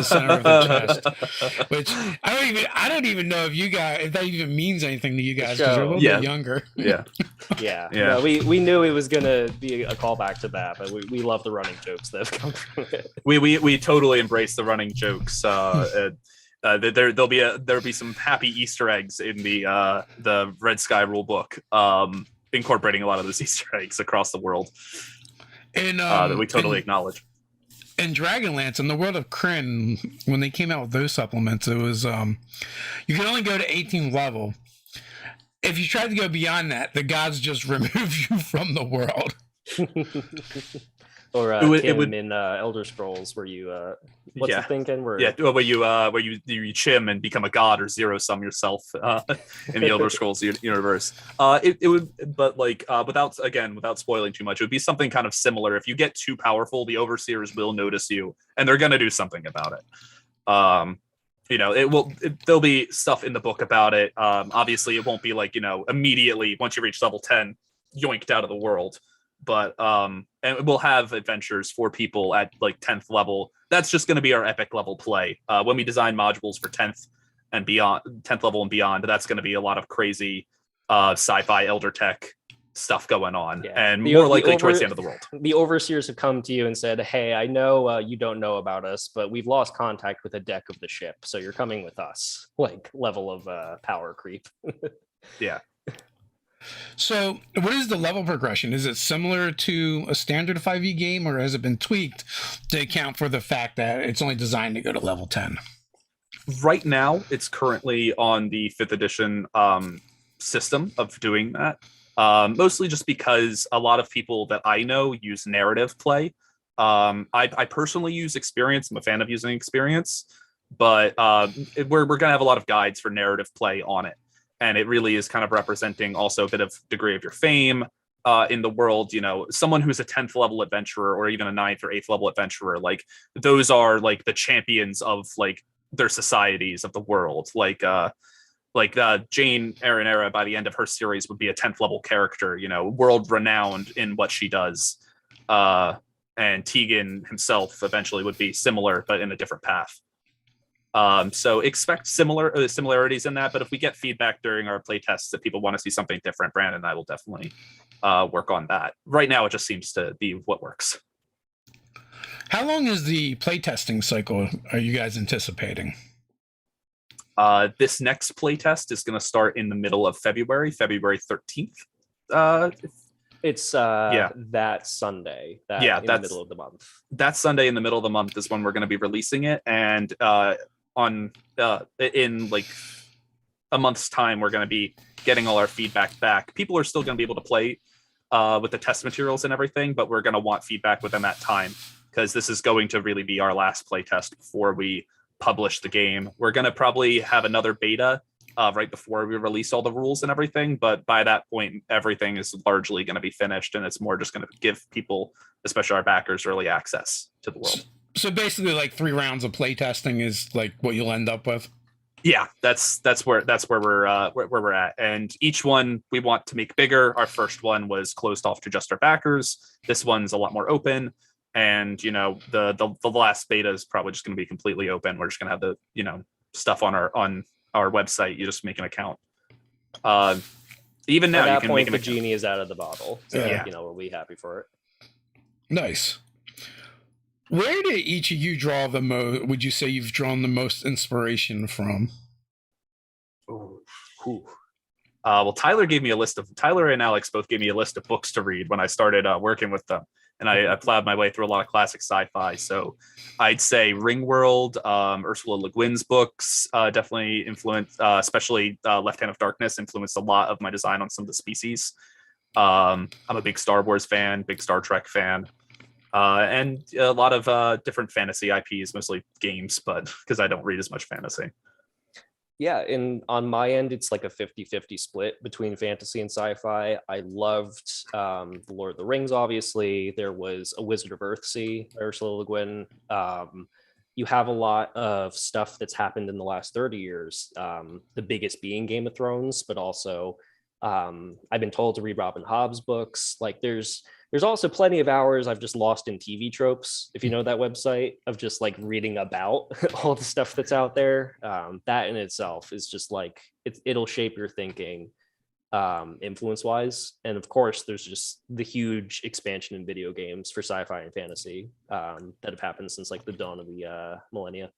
center of the chest, which I don't even know if that even means anything to you guys because you're a little bit younger. Yeah. No, we knew it was gonna be a callback to that, but we love the running jokes that have come from it. We totally embrace the running jokes. There'll be some happy Easter eggs in the Red Sky rulebook, incorporating a lot of those Easter eggs across the world. And that we totally acknowledge. In Dragonlance, in the world of Kryn, when they came out with those supplements, it was you can only go to 18th level. If you tried to go beyond that, the gods just remove you from the world. Or it would in Elder Scrolls, where you what's the thing, Ken? Where where you chim and become a god or zero sum yourself in the Elder Scrolls universe. It would, but like without spoiling too much, it would be something kind of similar. If you get too powerful, the overseers will notice you, and they're gonna do something about it. You know, there'll be stuff in the book about it. Obviously, it won't be like, you know, immediately once you reach level 10, yoinked out of the world. But and we'll have adventures for people at like 10th level. That's just going to be our epic level play. When we design modules for 10th and beyond, 10th level and beyond, that's going to be a lot of crazy sci-fi Elder Tech stuff going on, Yeah. and The- more the likely towards over- the end of the world. The overseers have come to you and said, hey, I know you don't know about us, but we've lost contact with a deck of the ship, so you're coming with us. Like, level of power creep. Yeah. So, what is the level progression? Is it similar to a standard 5e game, or has it been tweaked to account for the fact that it's only designed to go to level 10? Right now, it's currently on the 5th edition system of doing that. Mostly just because a lot of people that I know use narrative play. I personally use experience. I'm a fan of using experience, but we're going to have a lot of guides for narrative play on it. And it really is kind of representing also a bit of degree of your fame in the world. You know, someone who's a 10th level adventurer or even a 9th or 8th level adventurer, like those are like the champions of like their societies of the world. Like Jane Aranera by the end of her series would be a 10th level character, you know, world renowned in what she does. And Tegan himself eventually would be similar, but in a different path. So expect similarities in that. But if we get feedback during our play tests that people want to see something different, Brandon and I will definitely work on that. Right now, it just seems to be what works. How long is the playtesting cycle are you guys anticipating? This next playtest is going to start in the middle of February 13th. It's Yeah. that Sunday. Yeah, in the middle of the month. That Sunday in the middle of the month is when we're going to be releasing it, and in like a month's time, we're going to be getting all our feedback back. People are still going to be able to play with the test materials and everything, but we're going to want feedback within that time because this is going to really be our last playtest before we publish the game. We're going to probably have another beta right before we release all the rules and everything, but by that point everything is largely going to be finished, and it's more just going to give people, especially our backers, early access to the world. So basically like 3 rounds of playtesting is like what you'll end up with. Yeah, that's where we're at, and each one we want to make bigger. Our first one was closed off to just our backers. This one's a lot more open. And, you know, the last beta is probably just going to be completely open. We're just going to have the, you know, stuff on our website. You just make an account. Even now, At you that can point, make the an account. genie is out of the bottle. So, Yeah. you know, we'll be happy for it. Nice. Where did each of you draw the most? Would you say you've drawn the most inspiration from? Well, Tyler and Alex both gave me a list of books to read when I started working with them. And I plowed my way through a lot of classic sci-fi. So I'd say Ringworld, Ursula Le Guin's books definitely influenced, especially Left Hand of Darkness, influenced a lot of my design on some of the species. I'm a big Star Wars fan, big Star Trek fan, and a lot of different fantasy IPs, mostly games, but because I don't read as much fantasy. Yeah, and on my end, it's like a 50-50 split between fantasy and sci-fi. I loved The Lord of the Rings, obviously. There was A Wizard of Earthsea by Ursula Le Guin. You have a lot of stuff that's happened in the last 30 years, the biggest being Game of Thrones, but also I've been told to read Robin Hobb's books. Like there's also plenty of hours I've just lost in TV tropes, if you know that website, of just like reading about all the stuff that's out there. That in itself is just like it'll shape your thinking influence wise. And of course, there's just the huge expansion in video games for sci-fi and fantasy that have happened since like the dawn of the millennia.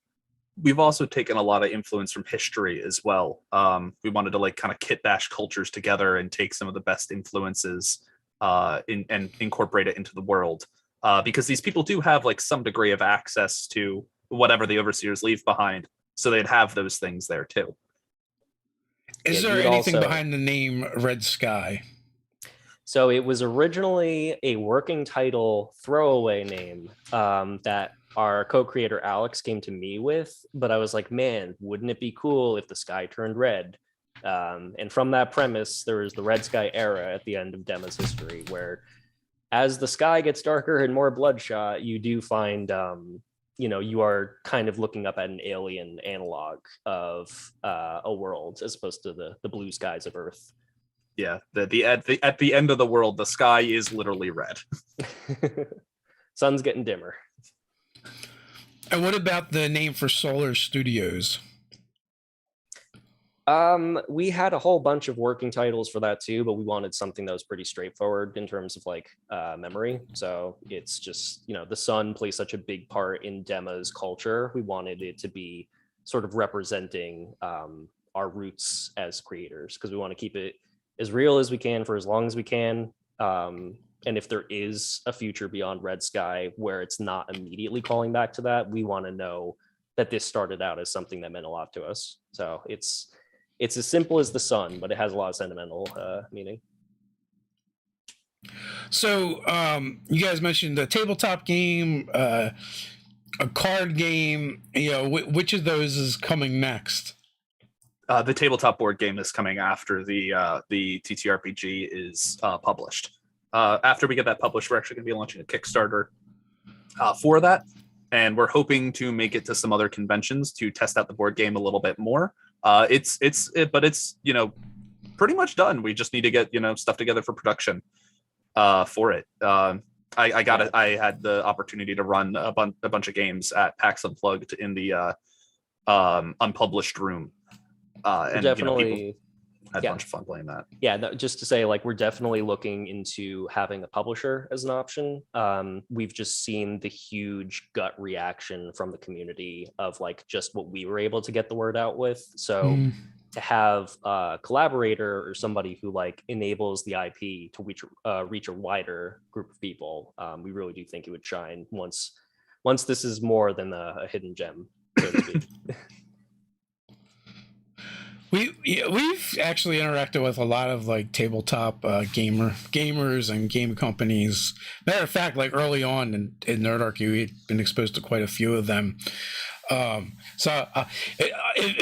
We've also taken a lot of influence from history as well. We wanted to like kind of kit bash cultures together and take some of the best influences and incorporate it into the world, because these people do have like some degree of access to whatever the overseers leave behind, so they'd have those things there too. Is there anything behind the name Red Sky? So it was originally a working title throwaway name that our co-creator Alex came to me with, but I was like, man, wouldn't it be cool if the sky turned red? And from that premise, there was the Red Sky era at the end of Dema's history, where as the sky gets darker and more bloodshot, you do find, you are kind of looking up at an alien analog of a world as opposed to the blue skies of Earth. Yeah, at the end of the world, the sky is literally red. Sun's getting dimmer. And what about the name for Solar Studios? We had a whole bunch of working titles for that too, but we wanted something that was pretty straightforward in terms of like memory. So it's just, the sun plays such a big part in Dema's culture. We wanted it to be sort of representing our roots as creators, because we want to keep it as real as we can for as long as we can. And if there is a future beyond Red Sky where it's not immediately calling back to that, we want to know that this started out as something that meant a lot to us. So it's as simple as the sun, but it has a lot of sentimental meaning. So you guys mentioned a tabletop game, a card game. Which of those is coming next? The tabletop board game is coming after the TTRPG is published. After we get that published, we're actually going to be launching a Kickstarter for that, and we're hoping to make it to some other conventions to test out the board game a little bit more. But it's pretty much done. We just need to get stuff together for production for it. I had the opportunity to run a bunch of games at PAX Unplugged in the unpublished room, and definitely had a bunch of fun playing that. Yeah, just to say, like, we're definitely looking into having a publisher as an option. We've just seen the huge gut reaction from the community of like just what we were able to get the word out with. So to have a collaborator or somebody who like enables the IP to reach a wider group of people, we really do think it would shine once this is more than a hidden gem, so to speak. We've actually interacted with a lot of like tabletop gamers and game companies. Matter of fact, like early on in Nerdarchy, we'd been exposed to quite a few of them. If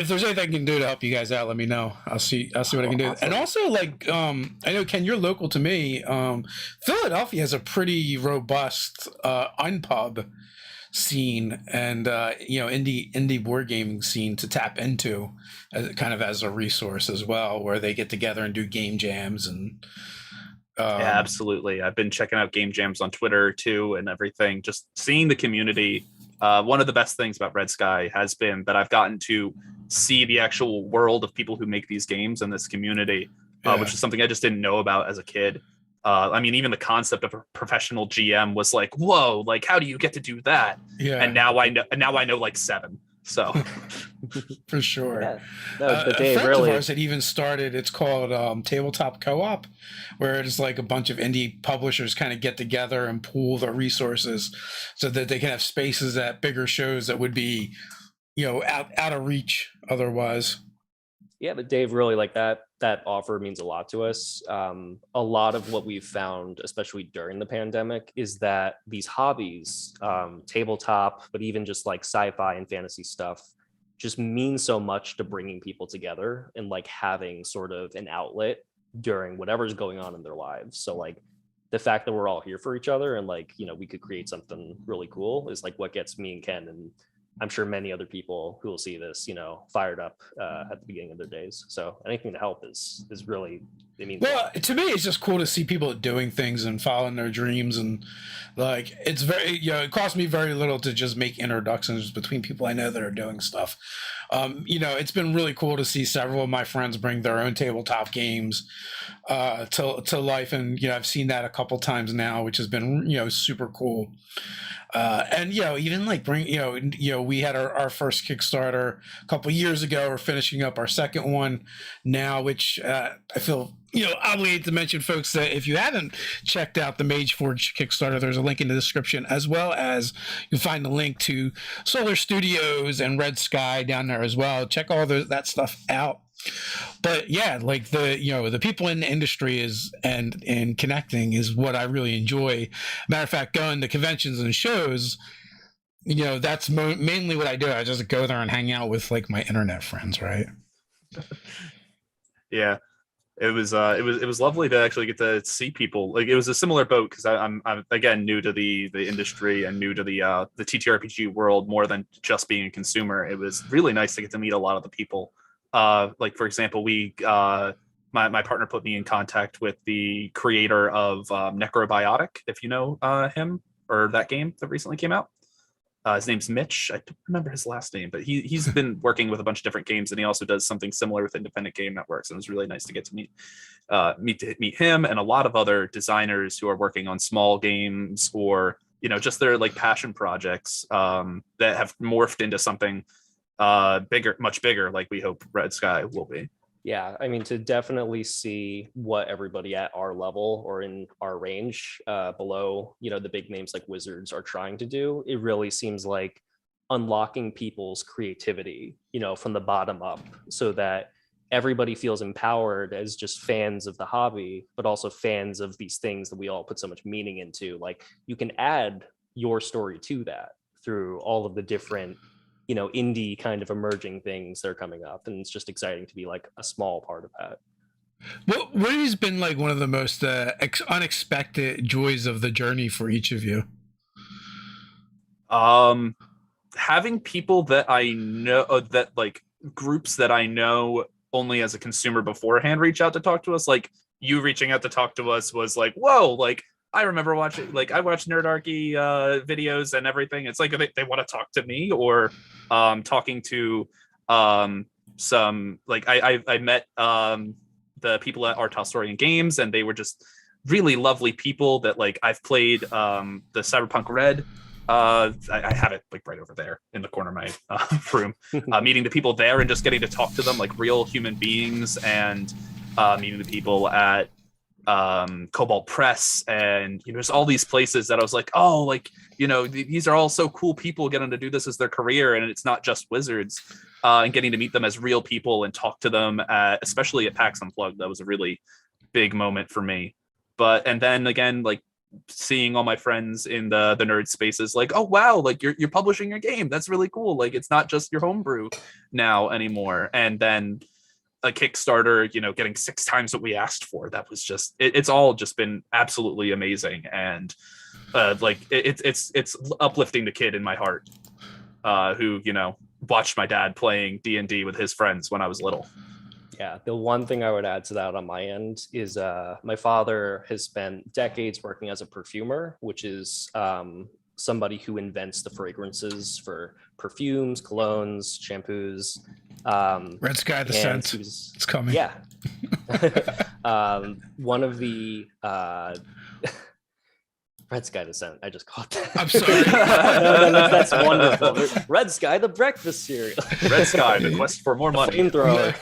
there's anything I can do to help you guys out, let me know. I'll see what I can do. Awesome. And also, like, I know, Ken, you're local to me. Philadelphia has a pretty robust unpub scene and indie board gaming scene to tap into as a resource as well, where they get together and do game jams and yeah, absolutely. I've been checking out game jams on Twitter too and everything, just seeing the community. One of the best things about Red Sky has been that I've gotten to see the actual world of people who make these games in this community, which is something I just didn't know about as a kid. Even the concept of a professional GM was like, whoa, like, how do you get to do that? Yeah. And now I know like 7. So for sure. Yeah. No, but Dave, friends really of ours had even started, it's called Tabletop Co-op, where it's like a bunch of indie publishers kind of get together and pool their resources so that they can have spaces at bigger shows that would be, out of reach otherwise. Yeah, but Dave, really, like that offer means a lot to us. A lot of what we've found, especially during the pandemic, is that these hobbies, tabletop, but even just like sci-fi and fantasy stuff, just mean so much to bringing people together and like having sort of an outlet during whatever's going on in their lives. So like the fact that we're all here for each other and like, we could create something really cool is like what gets me and Ken, and I'm sure many other people who will see this, fired up at the beginning of their days. So anything to help is really, it means. Well, to me, it's just cool to see people doing things and following their dreams, and like it's very, it costs me very little to just make introductions between people I know that are doing stuff. It's been really cool to see several of my friends bring their own tabletop games to life, and I've seen that a couple times now, which has been super cool. And even like we had our first Kickstarter a couple years ago. We're finishing up our second one now, which I feel obligated to mention, folks, that if you haven't checked out the Mageforge Kickstarter, there's a link in the description, as well as you'll find the link to Solar Studios and Red Sky down there as well. Check all that stuff out. But yeah, like the people in the industry and connecting is what I really enjoy. Matter of fact, going to conventions and shows, that's mainly what I do. I just go there and hang out with like my internet friends, right? Yeah, it was lovely to actually get to see people. Like, it was a similar boat because I'm again new to the industry and new to the TTRPG world more than just being a consumer. It was really nice to get to meet a lot of the people. Like, for example, my partner put me in contact with the creator of Necrobiotic, if you know him or that game that recently came out. his name's Mitch. I don't remember his last name, but he's been working with a bunch of different games, and he also does something similar with independent game networks. And it was really nice to get to meet him and a lot of other designers who are working on small games or just their like passion projects that have morphed into something bigger, much bigger, like we hope Red Sky will be. Yeah, I mean, to definitely see what everybody at our level or in our range below, the big names like Wizards are trying to do, it really seems like unlocking people's creativity, from the bottom up, so that everybody feels empowered as just fans of the hobby, but also fans of these things that we all put so much meaning into. Like, you can add your story to that through all of the different indie kind of emerging things that are coming up, and it's just exciting to be like a small part of that. What has been like one of the most unexpected joys of the journey for each of you? Having people that I know, that like groups that I know only as a consumer beforehand reach out to talk to us. Like, you reaching out to talk to us was like, whoa, like I remember watching, like I watched Nerdarchy videos and everything. It's like they want to talk to me, or talking to some, like I met the people at Our Tolstoyan Games, and they were just really lovely people that like I've played the Cyberpunk Red. I have it like right over there in the corner of my room. Meeting the people there and just getting to talk to them like real human beings, and meeting the people at Cobalt Press, and there's all these places that I was like, oh, like these are all so cool people getting to do this as their career, and it's not just Wizards, and getting to meet them as real people and talk to them especially at PAX Unplugged. That was a really big moment for me. And then again, like seeing all my friends in the nerd spaces, like, oh wow, like you're publishing your game, that's really cool, like it's not just your homebrew now anymore. And then a Kickstarter, getting 6 times what we asked for. That was just, it's all just been absolutely amazing. And like it's uplifting the kid in my heart who, watched my dad playing D&D with his friends when I was little. Yeah, the one thing I would add to that on my end is my father has spent decades working as a perfumer, which is somebody who invents the fragrances for perfumes, colognes, shampoos. Red Sky, the scent. It's coming. Yeah. One of the Red Sky Descent. I just caught that. I'm sorry. No, that's wonderful. Red Sky, the breakfast cereal. Red Sky, the quest for more money. Flamethrower.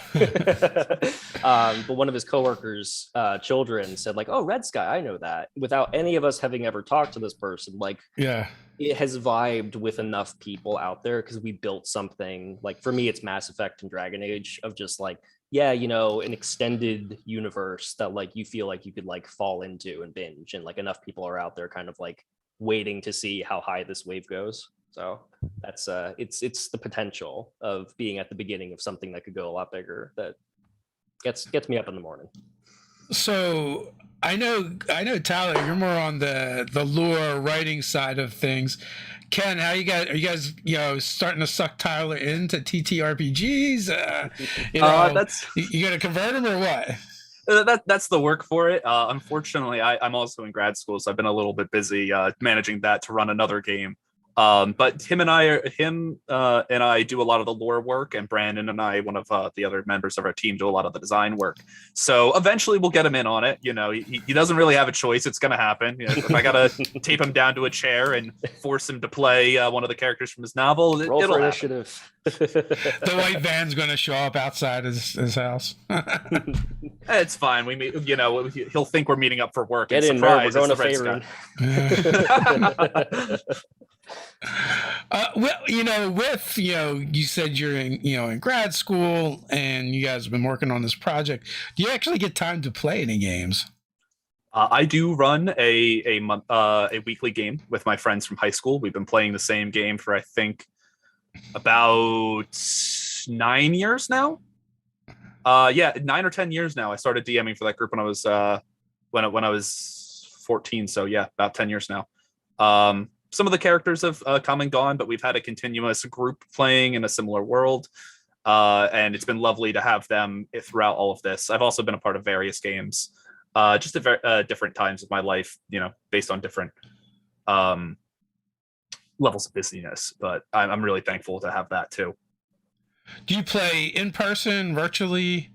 But one of his coworkers' children said, like, "Oh, Red Sky, I know that." Without any of us having ever talked to this person, like, yeah, it has vibed with enough people out there because we built something. Like, for me, it's Mass Effect and Dragon Age, of just like, yeah, an extended universe that like you feel like you could like fall into and binge, and like enough people are out there kind of like waiting to see how high this wave goes. So that's it's the potential of being at the beginning of something that could go a lot bigger that gets me up in the morning. So I know Tyler, you're more on the lore writing side of things. Ken, how are you guys starting to suck Tyler into TTRPGs? That's you gonna convert him or what? That's the work for it. Unfortunately, I'm also in grad school, so I've been a little bit busy managing that to run another game. But him and I do a lot of the lore work, and Brandon and I, one of the other members of our team, do a lot of the design work. So eventually we'll get him in on it. He doesn't really have a choice. It's going to happen. If I got to tape him down to a chair and force him to play one of the characters from his novel, Roll it'll for happen. initiative. The white van's going to show up outside his house. It's fine. We meet. He'll think we're meeting up for work. Get and in, nerd. surprise, We're going to Red Sky. You said you're in grad school and you guys have been working on this project. Do you actually get time to play any games? I do run a weekly game with my friends from high school. We've been playing the same game for I think about 9 years now. 9 or 10 years now. I started DMing for that group when I was when I was 14. So yeah, about 10 years now. Some of the characters have come and gone, but we've had a continuous group playing in a similar world. And it's been lovely to have them throughout all of this. I've also been a part of various games, just at different times of my life, based on different levels of busyness. But I'm really thankful to have that too. Do you play in person, virtually?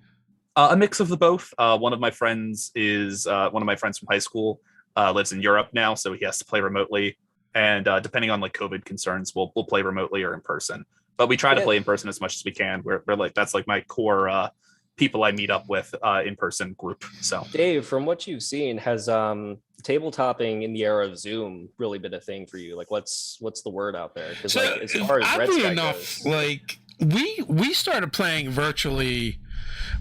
A mix of the both. One of my friends from high school lives in Europe now, so he has to play remotely. And depending on like COVID concerns, we'll play remotely or in person. But we try to play in person as much as we can. We're like, that's like my core people I meet up with in person group. So Dave, from what you've seen, has tabletopping in the era of Zoom really been a thing for you? Like, what's the word out there? Because So, like, as far as Red oddly Sky enough, goes, like we started playing virtually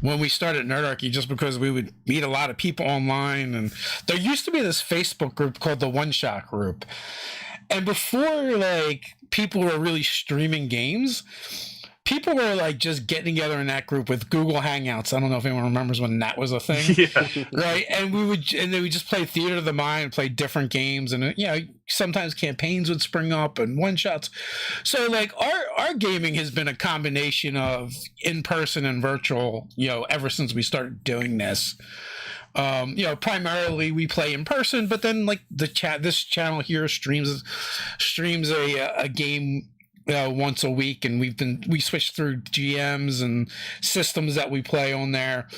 when we started Nerdarchy, just because we would meet a lot of people online, and there used to be this Facebook group called the One Shot Group, and before like people were really streaming games, people were like just getting together in that group with Google Hangouts. I don't know if anyone remembers when that was a thing. yeah, Right, and then we just play Theater of the Mind, play different games, and sometimes campaigns would spring up and one shots. So like our gaming has been a combination of in person and virtual, ever since we started doing this. Primarily we play in person, but then like this channel here streams a game once a week, and we switch through GMs and systems that we play on there.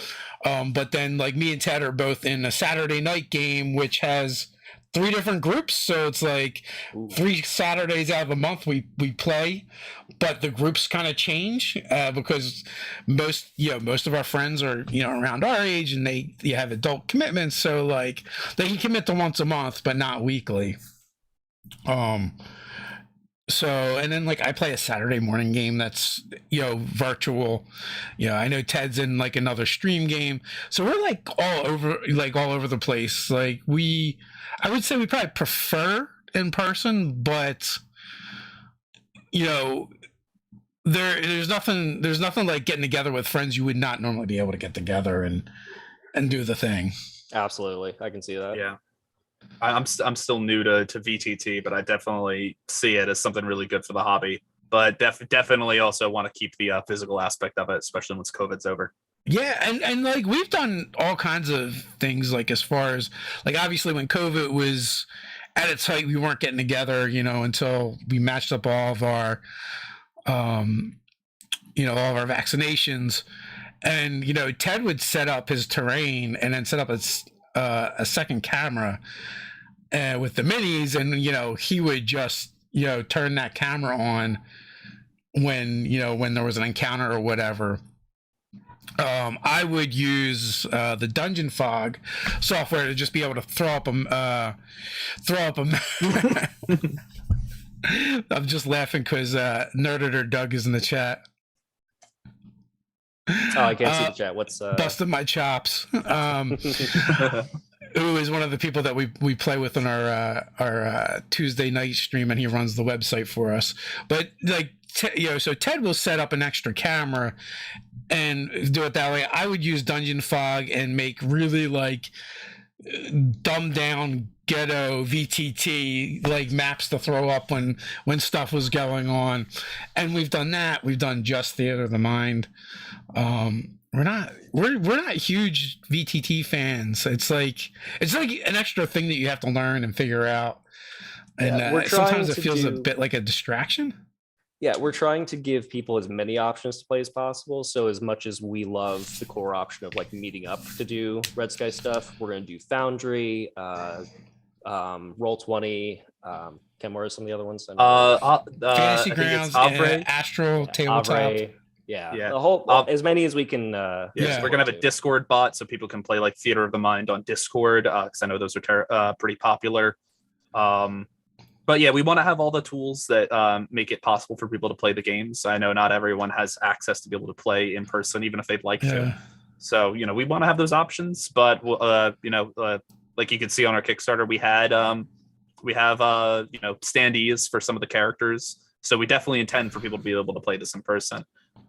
But then like me and Ted are both in a Saturday night game, which has 3 different groups. So it's like 3 Saturdays out of a month we play, but the groups kind of change because most of our friends are around our age, and they have adult commitments. So like they can commit to once a month, but not weekly. So, and then like I play a Saturday morning game that's virtual. I know Ted's in like another stream game, so we're like all over the place. Like I would say we probably prefer in person, but there's nothing like getting together with friends you would not normally be able to get together and do the thing. absolutely, I can see that. yeah. I'm still new to VTT, but I definitely see it as something really good for the hobby. But definitely also want to keep the physical aspect of it, especially once COVID's over. Yeah, and like we've done all kinds of things, like as far as like obviously when COVID was at its height, we weren't getting together, until we matched up all of our all of our vaccinations. And Ted would set up his terrain and then set up a second camera with the minis, and he would just turn that camera on when there was an encounter or whatever. I would use the Dungeon Fog software to just be able to throw up a I'm just laughing because Nerditor Doug is in the chat. Oh, I can't see the chat. What's busting my chops? Who is one of the people that we play with on our Tuesday night stream, and he runs the website for us. But like so Ted will set up an extra camera and do it that way. I would use Dungeon Fog and make really like dumbed down ghetto VTT like maps to throw up when stuff was going on, and we've done that. We've done just Theater of the Mind. We're not huge VTT fans. It's like an extra thing that you have to learn and figure out, and sometimes it feels a bit like a distraction. Yeah, we're trying to give people as many options to play as possible. So as much as we love the core option of like meeting up to do Red Sky stuff, we're going to do Foundry, Roll20. Ken, what are some of the other ones? Fantasy Grounds, Astral, Tabletop. Avray, yeah, the whole as many as we can. So we're gonna have a Discord bot so people can play like Theater of the Mind on Discord, because I know those are pretty popular. But yeah, we want to have all the tools that make it possible for people to play the games. I know not everyone has access to be able to play in person, even if they'd like to. So we want to have those options. But like you can see on our Kickstarter, we have standees for some of the characters. So we definitely intend for people to be able to play this in person.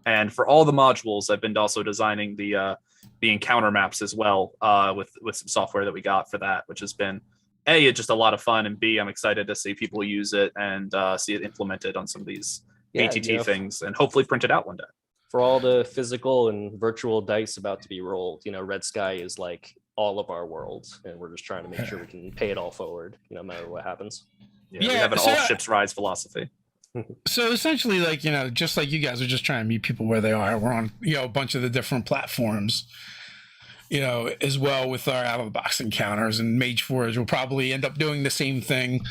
And for all the modules, I've been also designing the encounter maps as well with some software that we got for that, which has been it's just a lot of fun, and B, I'm excited to see people use it and see it implemented on some of these ATT things, and hopefully print it out one day. For all the physical and virtual dice about to be rolled, Red Sky is like all of our worlds, and we're just trying to make sure we can pay it all forward, no matter what happens. We have an all ships rise philosophy. So essentially, like, just like you guys are just trying to meet people where they are. We're on, a bunch of the different platforms, as well with our out of the box encounters, and Mageforge will probably end up doing the same thing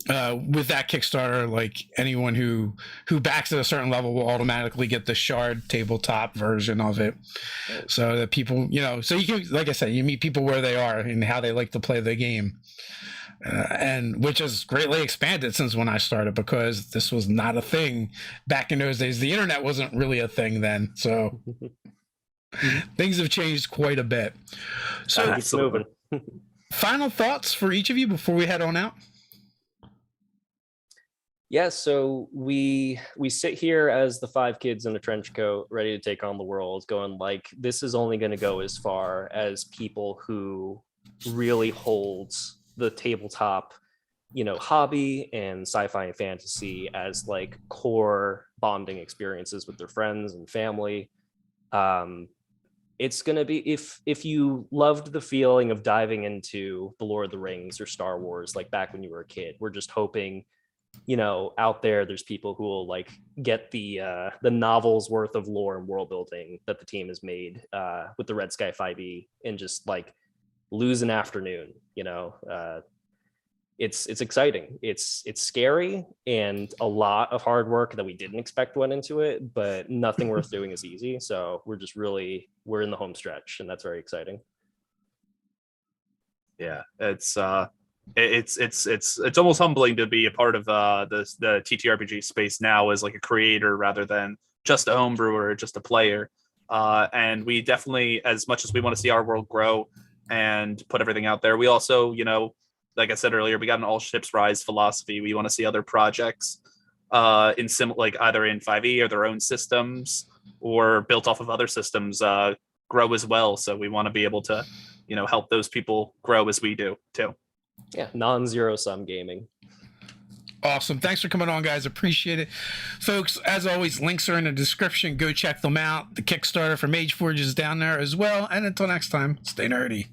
with that Kickstarter. Like anyone who backs at a certain level will automatically get the shard tabletop version of it, so that people, so you can, like I said, you meet people where they are and how they like to play the game. And which has greatly expanded since when I started, because this was not a thing back in those days. The internet wasn't really a thing then, so things have changed quite a bit. So It's moving. final thoughts for each of you before we head on out? Yeah, so we sit here as the 5 kids in a trench coat ready to take on the world, going like, this is only going to go as far as people who really holds the tabletop, hobby and sci-fi and fantasy as like core bonding experiences with their friends and family. It's gonna be, if you loved the feeling of diving into the Lord of the Rings or Star Wars like back when you were a kid, we're just hoping, out there's people who will like get the novel's worth of lore and world building that the team has made with the Red Sky 5e, and just like lose an afternoon. It's exciting, it's scary, and a lot of hard work that we didn't expect went into it, but nothing worth doing is easy. So we're in the home stretch, and that's very exciting. Yeah, it's almost humbling to be a part of the TTRPG space now as like a creator rather than just a homebrewer or just a player. And we definitely, as much as we want to see our world grow and put everything out there, we also, like I said earlier, we got an all ships rise philosophy. We want to see other projects in like either in 5e or their own systems or built off of other systems grow as well. So we want to be able to, help those people grow as we do too. Yeah, non-zero sum gaming. Awesome. Thanks for coming on, guys. Appreciate it. Folks, as always, links are in the description. Go check them out. The Kickstarter for Mageforge is down there as well. And until next time, stay nerdy.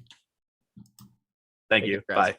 Thank you. Bye.